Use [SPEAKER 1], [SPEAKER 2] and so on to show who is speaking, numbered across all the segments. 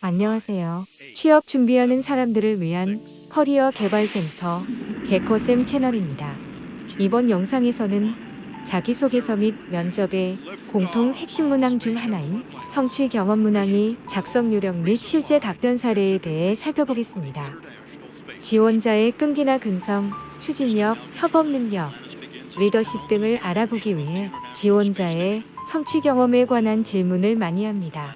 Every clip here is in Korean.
[SPEAKER 1] 안녕하세요. 취업 준비하는 사람들을 위한 커리어 개발 센터 개코쌤 채널입니다. 이번 영상에서는 자기소개서 및 면접의 공통 핵심 문항 중 하나인 성취 경험 문항의 작성 요령 및 실제 답변 사례에 대해 살펴보겠습니다. 지원자의 끈기나 근성, 추진력, 협업 능력, 리더십 등을 알아보기 위해 지원자의 성취 경험에 관한 질문을 많이 합니다.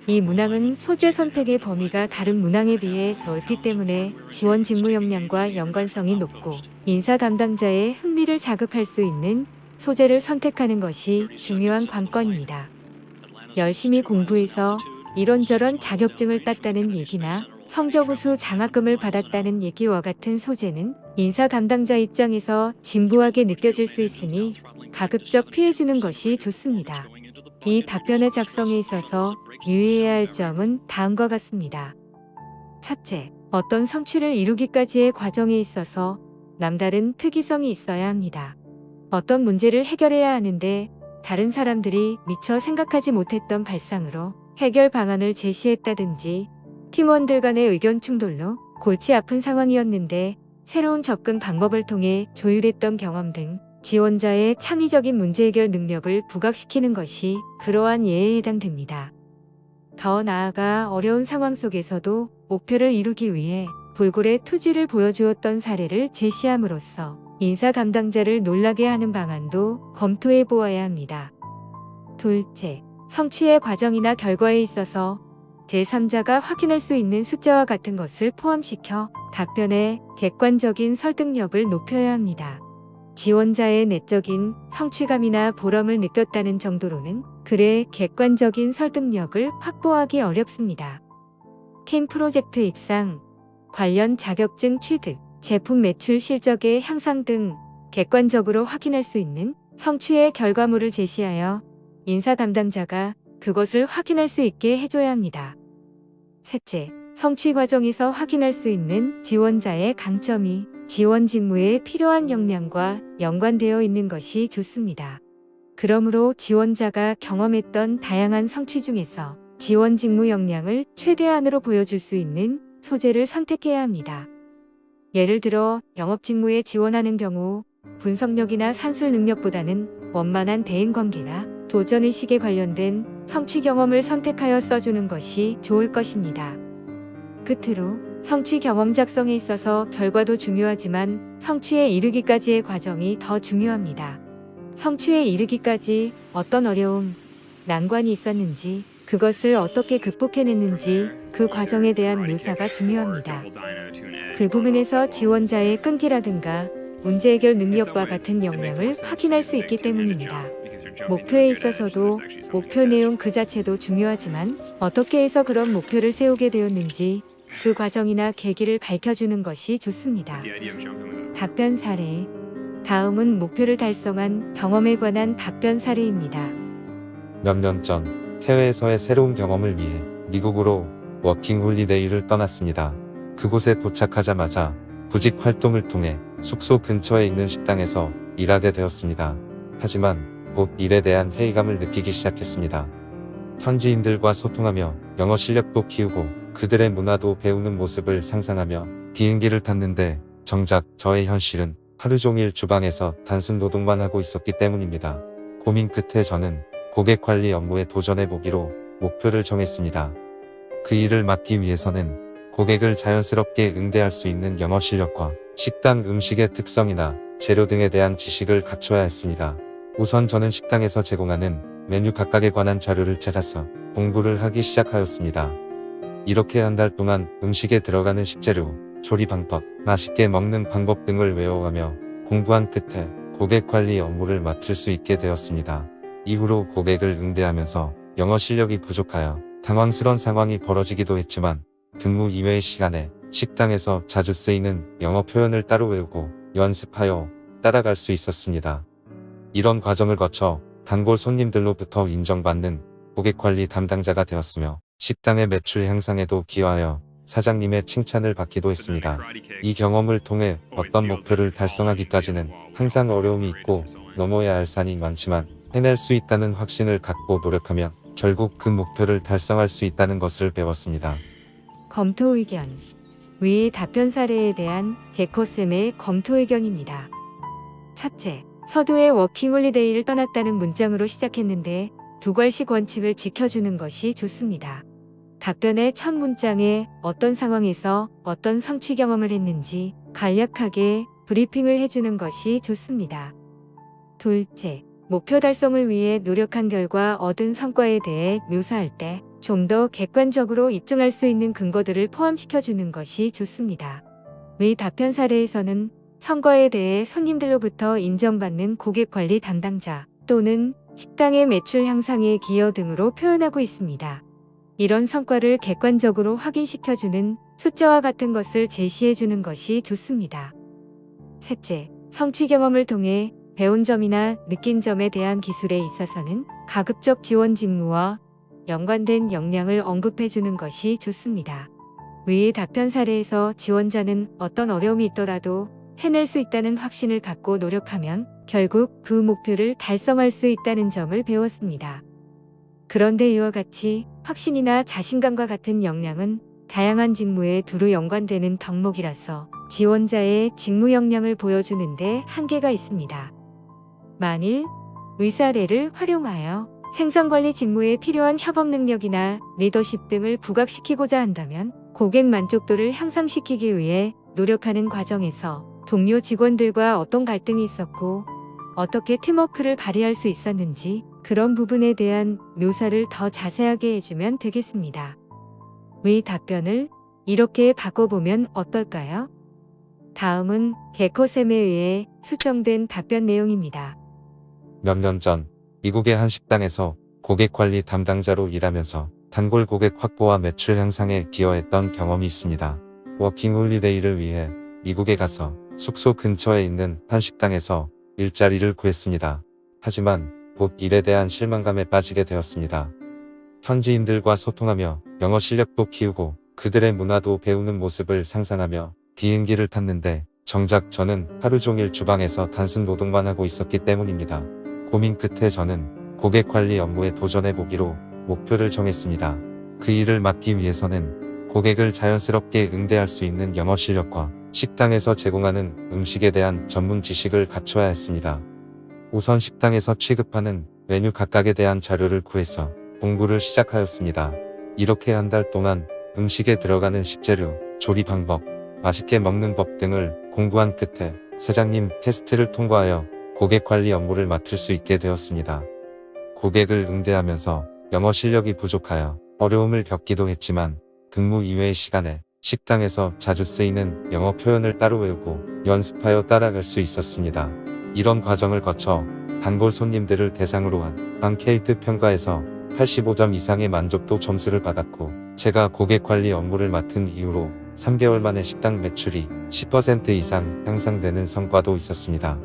[SPEAKER 1] 이 문항은 소재 선택의 범위가 다른 문항에 비해 넓기 때문에 지원 직무 역량과 연관성이 높고 인사 담당자의 흥미를 자극할 수 있는 소재를 선택하는 것이 중요한 관건입니다. 열심히 공부해서 이런저런 자격증을 땄다는 얘기나 성적 우수 장학금을 받았다는 얘기와 같은 소재는 인사 담당자 입장에서 진부하게 느껴질 수 있으니 가급적 피해주는 것이 좋습니다. 이 답변의 작성에 있어서 유의해야 할 점은 다음과 같습니다. 첫째, 어떤 성취를 이루기까지의 과정에 있어서 남다른 특이성이 있어야 합니다. 어떤 문제를 해결해야 하는데 다른 사람들이 미처 생각하지 못했던 발상으로 해결 방안을 제시했다든지 팀원들 간의 의견 충돌로 골치 아픈 상황이었는데 새로운 접근 방법을 통해 조율했던 경험 등 지원자의 창의적인 문제 해결 능력을 부각시키는 것이 그러한 예에 해당됩니다. 더 나아가 어려운 상황 속에서도 목표를 이루기 위해 볼골의 투지를 보여주었던 사례를 제시함으로써 인사 담당자를 놀라게 하는 방안도 검토해 보아야 합니다. 둘째, 성취의 과정이나 결과에 있어서 제3자가 확인할 수 있는 숫자와 같은 것을 포함시켜 답변의 객관적인 설득력을 높여야 합니다. 지원자의 내적인 성취감이나 보람을 느꼈다는 정도로는 글의 객관적인 설득력을 확보하기 어렵습니다. 팀 프로젝트 입상, 관련 자격증 취득, 제품 매출 실적의 향상 등 객관적으로 확인할 수 있는 성취의 결과물을 제시하여 인사 담당자가 그것을 확인할 수 있게 해줘야 합니다. 셋째, 성취 과정에서 확인할 수 있는 지원자의 강점이 지원 직무에 필요한 역량과 연관되어 있는 것이 좋습니다. 그러므로 지원자가 경험했던 다양한 성취 중에서 지원 직무 역량을 최대한으로 보여줄 수 있는 소재를 선택해야 합니다. 예를 들어 영업 직무에 지원하는 경우 분석력이나 산술 능력보다는 원만한 대인관계나 도전의식에 관련된 성취 경험을 선택하여 써주는 것이 좋을 것입니다. 끝으로 성취 경험 작성에 있어서 결과도 중요하지만 성취에 이르기까지의 과정이 더 중요합니다. 성취에 이르기까지 어떤 어려움, 난관이 있었는지, 그것을 어떻게 극복해냈는지 그 과정에 대한 묘사가 중요합니다. 그 부분에서 지원자의 끈기라든가 문제 해결 능력과 같은 역량을 확인할 수 있기 때문입니다. 목표에 있어서도 목표 내용 그 자체도 중요하지만 어떻게 해서 그런 목표를 세우게 되었는지 그 과정이나 계기를 밝혀주는 것이 좋습니다. 답변 사례. 다음은 목표를 달성한 경험에 관한 답변 사례입니다.
[SPEAKER 2] 몇 년 전 해외에서의 새로운 경험을 위해 미국으로 워킹 홀리데이를 떠났습니다. 그곳에 도착하자마자 구직 활동을 통해 숙소 근처에 있는 식당에서 일하게 되었습니다. 하지만 곧 일에 대한 회의감을 느끼기 시작했습니다. 현지인들과 소통하며 영어 실력도 키우고 그들의 문화도 배우는 모습을 상상하며 비행기를 탔는데 정작 저의 현실은 하루 종일 주방에서 단순 노동만 하고 있었기 때문입니다. 고민 끝에 저는 고객 관리 업무에 도전해보기로 목표를 정했습니다. 그 일을 맡기 위해서는 고객을 자연스럽게 응대할 수 있는 영어 실력과 식당 음식의 특성이나 재료 등에 대한 지식을 갖춰야 했습니다. 우선 저는 식당에서 제공하는 메뉴 각각에 관한 자료를 찾아서 공부를 하기 시작하였습니다. 이렇게 한 달 동안 음식에 들어가는 식재료, 조리 방법, 맛있게 먹는 방법 등을 외워가며 공부한 끝에 고객 관리 업무를 맡을 수 있게 되었습니다. 이후로 고객을 응대하면서 영어 실력이 부족하여 당황스러운 상황이 벌어지기도 했지만 근무 이외의 시간에 식당에서 자주 쓰이는 영어 표현을 따로 외우고 연습하여 따라갈 수 있었습니다. 이런 과정을 거쳐 단골 손님들로부터 인정받는 고객관리 담당자가 되었으며 식당의 매출 향상에도 기여하여 사장님의 칭찬을 받기도 했습니다. 이 경험을 통해 어떤 목표를 달성하기까지는 항상 어려움이 있고 넘어야 할 산이 많지만 해낼 수 있다는 확신을 갖고 노력하면 결국 그 목표를 달성할 수 있다는 것을 배웠습니다.
[SPEAKER 1] 검토 의견. 위의 답변 사례에 대한 개코쌤의 검토 의견입니다. 첫째, 서두에 워킹홀리데이를 떠났다는 문장으로 시작했는데 두 걸씩 원칙을 지켜주는 것이 좋습니다. 답변의 첫 문장에 어떤 상황에서 어떤 성취 경험을 했는지 간략하게 브리핑을 해주는 것이 좋습니다. 둘째, 목표 달성을 위해 노력한 결과 얻은 성과에 대해 묘사할 때 좀 더 객관적으로 입증할 수 있는 근거들을 포함시켜주는 것이 좋습니다. 위 답변 사례에서는 성과에 대해 손님들로부터 인정받는 고객관리 담당자 또는 식당의 매출 향상에 기여 등으로 표현하고 있습니다. 이런 성과를 객관적으로 확인시켜주는 숫자와 같은 것을 제시해주는 것이 좋습니다. 셋째, 성취 경험을 통해 배운 점이나 느낀 점에 대한 기술에 있어서는 가급적 지원 직무와 연관된 역량을 언급해주는 것이 좋습니다. 위의 답변 사례에서 지원자는 어떤 어려움이 있더라도 해낼 수 있다는 확신을 갖고 노력하면 결국 그 목표를 달성할 수 있다는 점을 배웠습니다. 그런데 이와 같이 확신이나 자신감과 같은 역량은 다양한 직무에 두루 연관되는 덕목이라서 지원자의 직무 역량을 보여주는데 한계가 있습니다. 만일 위 사례를 활용하여 생산관리 직무에 필요한 협업 능력이나 리더십 등을 부각시키고자 한다면 고객 만족도를 향상시키기 위해 노력하는 과정에서 동료 직원들과 어떤 갈등이 있었고 어떻게 팀워크를 발휘할 수 있었는지 그런 부분에 대한 묘사를 더 자세하게 해주면 되겠습니다. 위 답변을 이렇게 바꿔보면 어떨까요? 다음은 개코쌤에 의해 수정된 답변 내용입니다.
[SPEAKER 2] 몇 년 전 미국의 한 식당에서 고객관리 담당자로 일하면서 단골 고객 확보와 매출 향상에 기여했던 경험이 있습니다. 워킹홀리데이를 위해 미국에 가서 숙소 근처에 있는 한 식당에서 일자리를 구했습니다. 하지만 곧 일에 대한 실망감에 빠지게 되었습니다. 현지인들과 소통하며 영어 실력도 키우고 그들의 문화도 배우는 모습을 상상하며 비행기를 탔는데 정작 저는 하루 종일 주방에서 단순 노동만 하고 있었기 때문입니다. 고민 끝에 저는 고객 관리 업무에 도전해보기로 목표를 정했습니다. 그 일을 맡기 위해서는 고객을 자연스럽게 응대할 수 있는 영어 실력과 식당에서 제공하는 음식에 대한 전문 지식을 갖춰야 했습니다. 우선 식당에서 취급하는 메뉴 각각에 대한 자료를 구해서 공부를 시작하였습니다. 이렇게 한 달 동안 음식에 들어가는 식재료, 조리 방법, 맛있게 먹는 법 등을 공부한 끝에 사장님 테스트를 통과하여 고객 관리 업무를 맡을 수 있게 되었습니다. 고객을 응대하면서 영어 실력이 부족하여 어려움을 겪기도 했지만 근무 이외의 시간에 식당에서 자주 쓰이는 영어 표현을 따로 외우고 연습하여 따라갈 수 있었습니다. 이런 과정을 거쳐 단골 손님들을 대상으로 한 앙케이트 평가에서 85점 이상의 만족도 점수를 받았고 제가 고객 관리 업무를 맡은 이후로 3개월 만에 식당 매출이 10% 이상 향상되는 성과도 있었습니다.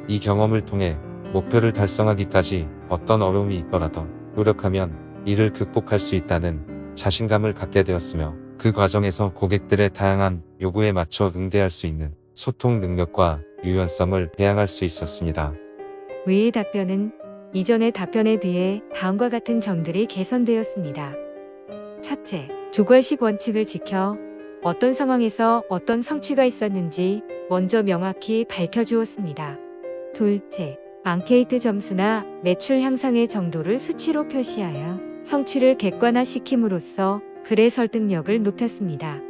[SPEAKER 2] 이 경험을 통해 목표를 달성하기까지 어떤 어려움이 있더라도 노력하면 이를 극복할 수 있다는 자신감을 갖게 되었으며 그 과정에서 고객들의 다양한 요구에 맞춰 응대할 수 있는 소통 능력과 유연성을 배양할 수 있었습니다.
[SPEAKER 1] 위의 답변은 이전의 답변에 비해 다음과 같은 점들이 개선되었습니다. 첫째, 두 걸씩 원칙을 지켜 어떤 상황에서 어떤 성취가 있었는지 먼저 명확히 밝혀주었습니다. 둘째, 앙케이트 점수나 매출 향상의 정도를 수치로 표시하여 성취를 객관화시킴으로써 글의 설득력을 높였습니다.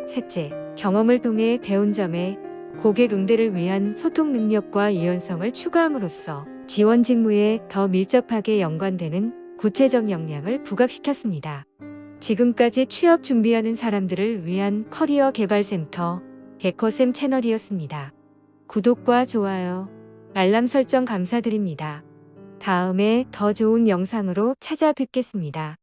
[SPEAKER 1] 셋째, 경험을 통해 배운 점에 고객 응대를 위한 소통 능력과 유연성을 추가함으로써 지원 직무에 더 밀접하게 연관되는 구체적 역량을 부각시켰습니다. 지금까지 취업 준비하는 사람들을 위한 커리어 개발 센터 개커쌤 채널이었습니다. 구독과 좋아요, 알람 설정 감사드립니다. 다음에 더 좋은 영상으로 찾아뵙겠습니다.